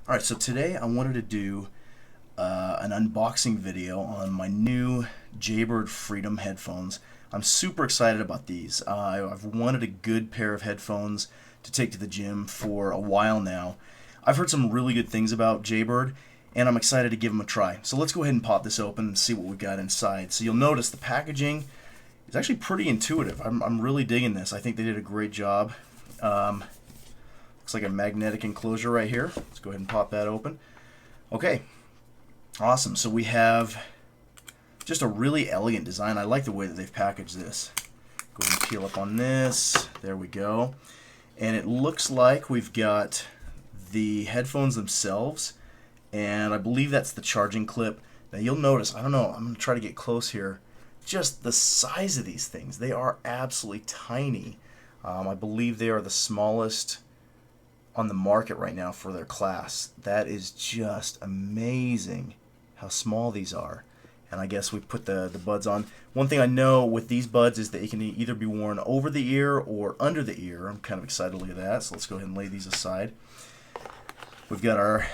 Alright, so today I wanted to do an unboxing video on my new Jaybird Freedom headphones. I'm super excited about these. I've wanted a good pair of headphones to take to the gym for a while now. I've heard some really good things about Jaybird, and I'm excited to give them a try. So let's go ahead and pop this open and see what we've got inside. So you'll notice the packaging is actually pretty intuitive. I'm really digging this. I think they did a great job. Looks like a magnetic enclosure right here. Let's go ahead and pop that open. Okay, awesome. So we have just a really elegant design. I like the way that they've packaged this. Go ahead and peel up on this. There we go. And it looks like we've got the headphones themselves, and I believe that's the charging clip. Now you'll notice, I don't know, I'm going to try to get close here, just the size of these things. They are absolutely tiny. I believe they are the smallest on the market right now for their class. That is just amazing how small these are. And I guess we put the buds on. One thing I know with these buds is that it can either be worn over the ear or under the ear. I'm kind of excited to look at that, so let's go ahead and lay these aside. We've got our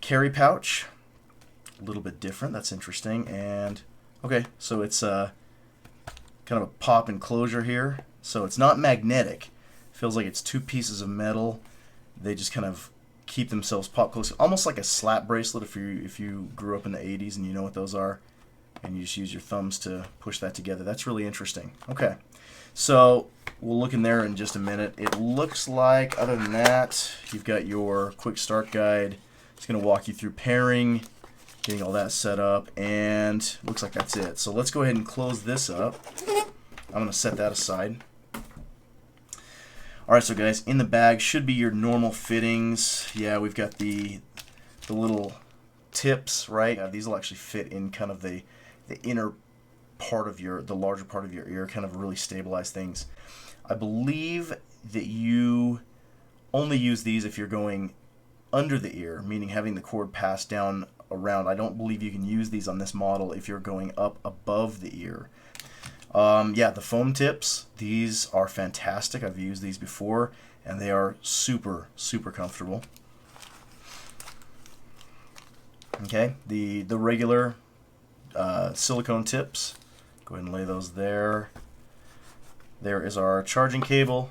carry pouch, a little bit different, that's interesting. And okay, so it's kind of a pop enclosure here. So it's not magnetic. Feels like it's two pieces of metal. They just kind of keep themselves pop close, almost like a slap bracelet if you grew up in the 80s and you know what those are, and you just use your thumbs to push that together. That's really interesting. Okay, so we'll look in there in just a minute. It looks like, other than that, you've got your quick start guide. It's going to walk you through pairing, getting all that set up, and looks like that's it. So let's go ahead and close this up. I'm going to set that aside. Alright, so guys, in the bag should be your normal fittings. Yeah, we've got the little tips, right? These will actually fit in kind of the inner part of the larger part of your ear, kind of really stabilize things. I believe that you only use these if you're going under the ear, meaning having the cord pass down around. I don't believe you can use these on this model if you're going up above the ear. Yeah, the foam tips, these are fantastic. I've used these before, and they are super, super comfortable. Okay, the regular silicone tips, go ahead and lay those there. There is our charging cable.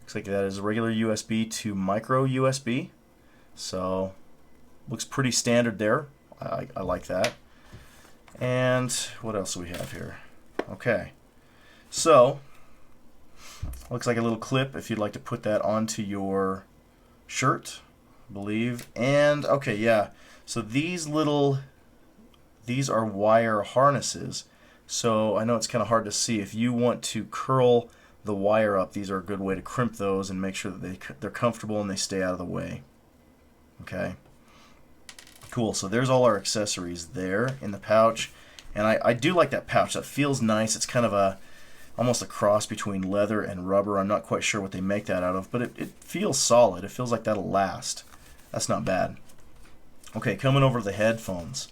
Looks like that is a regular USB to micro USB. So, looks pretty standard there. I like that. And what else do we have here? Okay, so looks like a little clip if you'd like to put that onto your shirt, I believe. And okay, yeah, so these are wire harnesses. So I know it's kind of hard to see. If you want to curl the wire up, these are a good way to crimp those and make sure that they're comfortable and they stay out of the way. Okay, cool. So there's all our accessories there in the pouch. And I do like that pouch. That feels nice. It's kind of almost a cross between leather and rubber. I'm not quite sure what they make that out of, but it feels solid. It feels like that'll last. That's not bad. Okay, coming over to the headphones.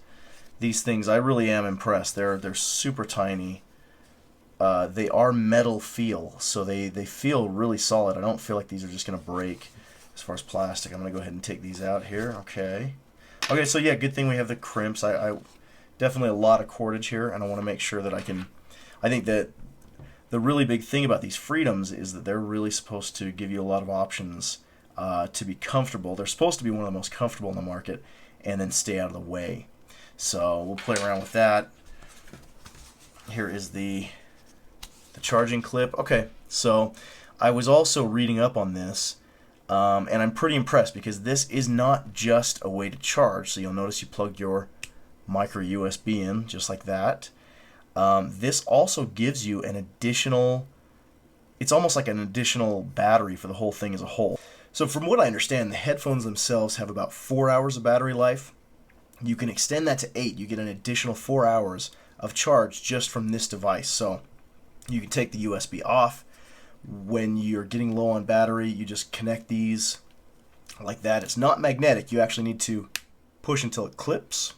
These things, I really am impressed. They're super tiny. They are metal feel, so they feel really solid. I don't feel like these are just going to break as far as plastic. I'm going to go ahead and take these out here. Okay. Okay, so yeah, good thing we have the crimps. Definitely a lot of cordage here, and I want to make sure that I think that the really big thing about these Freedoms is that they're really supposed to give you a lot of options to be comfortable. They're supposed to be one of the most comfortable in the market, and then stay out of the way. So we'll play around with that. Here is the charging clip. Okay, so I was also reading up on this, and I'm pretty impressed because this is not just a way to charge. So you'll notice you plug your micro USB in just like that. This also gives you an additional, it's almost like an additional battery for the whole thing as a whole. So from what I understand, the headphones themselves have about 4 hours of battery life. You can extend that to 8. You get an additional 4 hours of charge just from this device. So you can take the USB off. When you're getting low on battery, you just connect these like that. It's not magnetic. You actually need to push until it clips,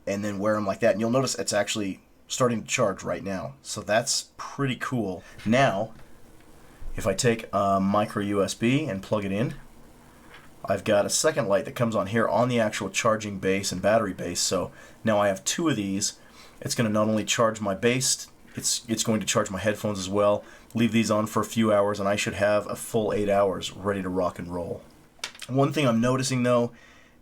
and then wear them like that. And you'll notice it's actually starting to charge right now. So that's pretty cool. Now, if I take a micro USB and plug it in, I've got a second light that comes on here on the actual charging base and battery base. So now I have two of these. It's going to not only charge my base, it's going to charge my headphones as well. Leave these on for a few hours and I should have a full 8 hours ready to rock and roll. One thing I'm noticing though,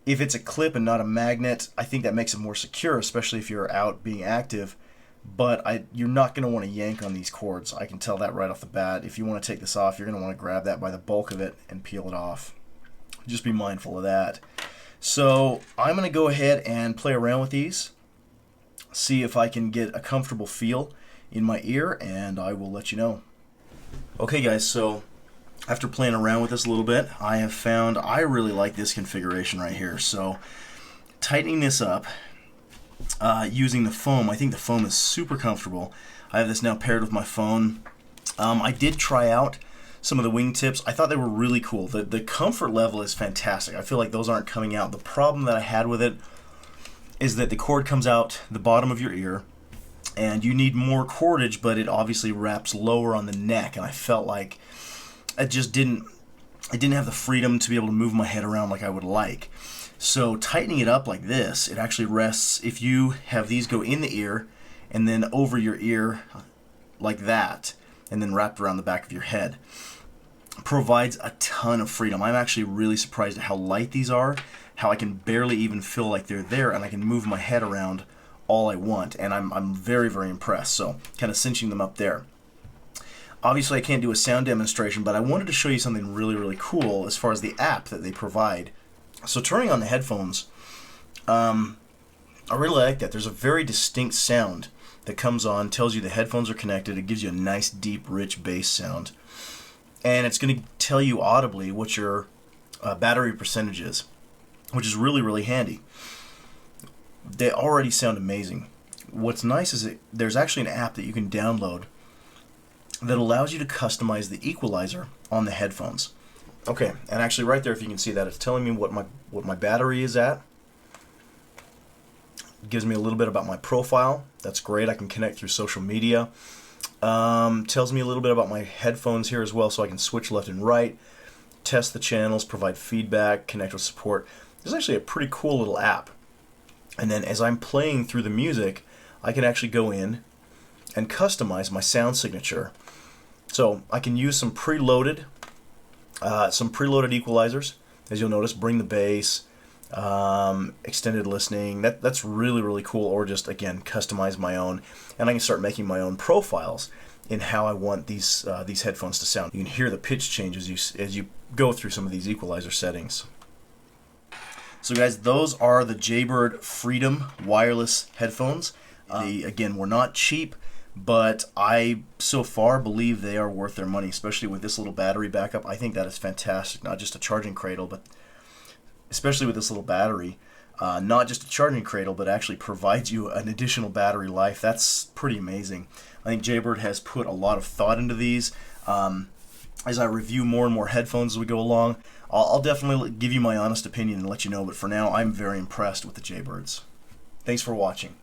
if it's a clip and not a magnet, I think that makes it more secure, especially if you're out being active. But you're not going to want to yank on these cords. I can tell that right off the bat. If you want to take this off, you're going to want to grab that by the bulk of it and peel it off. Just be mindful of that. So I'm going to go ahead and play around with these, see if I can get a comfortable feel in my ear, and I will let you know. Okay guys, so after playing around with this a little bit, I have found I really like this configuration right here. So tightening this up, using the foam, I think the foam is super comfortable. I have this now paired with my phone. I did try out some of the wingtips. I thought they were really cool. The comfort level is fantastic. I feel like those aren't coming out. The problem that I had with it is that the cord comes out the bottom of your ear, and you need more cordage, but it obviously wraps lower on the neck, and I felt like I didn't have the freedom to be able to move my head around like I would like. So tightening it up like this, it actually rests, if you have these go in the ear and then over your ear like that, and then wrapped around the back of your head, provides a ton of freedom. I'm actually really surprised at how light these are, how I can barely even feel like they're there, and I can move my head around all I want, and I'm very, very impressed. So kind of cinching them up there. Obviously I can't do a sound demonstration, but I wanted to show you something really, really cool as far as the app that they provide. So turning on the headphones, I really like that. There's a very distinct sound that comes on, tells you the headphones are connected. It gives you a nice, deep, rich bass sound. And it's going to tell you audibly what your battery percentage is, which is really, really handy. They already sound amazing. What's nice is that there's actually an app that you can download that allows you to customize the equalizer on the headphones. Okay, and actually right there, if you can see that, it's telling me what my battery is at. It gives me a little bit about my profile. That's great. I can connect through social media. Tells me a little bit about my headphones here as well, so I can switch left and right, test the channels, provide feedback, connect with support. This is actually a pretty cool little app. And then as I'm playing through the music, I can actually go in and customize my sound signature. So I can use some preloaded equalizers, as you'll notice, bring the bass, extended listening. That's really, really cool. Or just, again, customize my own, and I can start making my own profiles in how I want these headphones to sound. You can hear the pitch change as you go through some of these equalizer settings. So guys, those are the Jaybird Freedom wireless headphones. They, again, were not cheap, but I so far believe they are worth their money, especially with this little battery backup. I think that is fantastic. Not just a charging cradle, but especially with this little battery, not just a charging cradle, but actually provides you an additional battery life. That's pretty amazing. I think Jaybird has put a lot of thought into these. As I review more and more headphones as we go along, I'll definitely give you my honest opinion and let you know, but for now, I'm very impressed with the Jaybirds. Thanks for watching.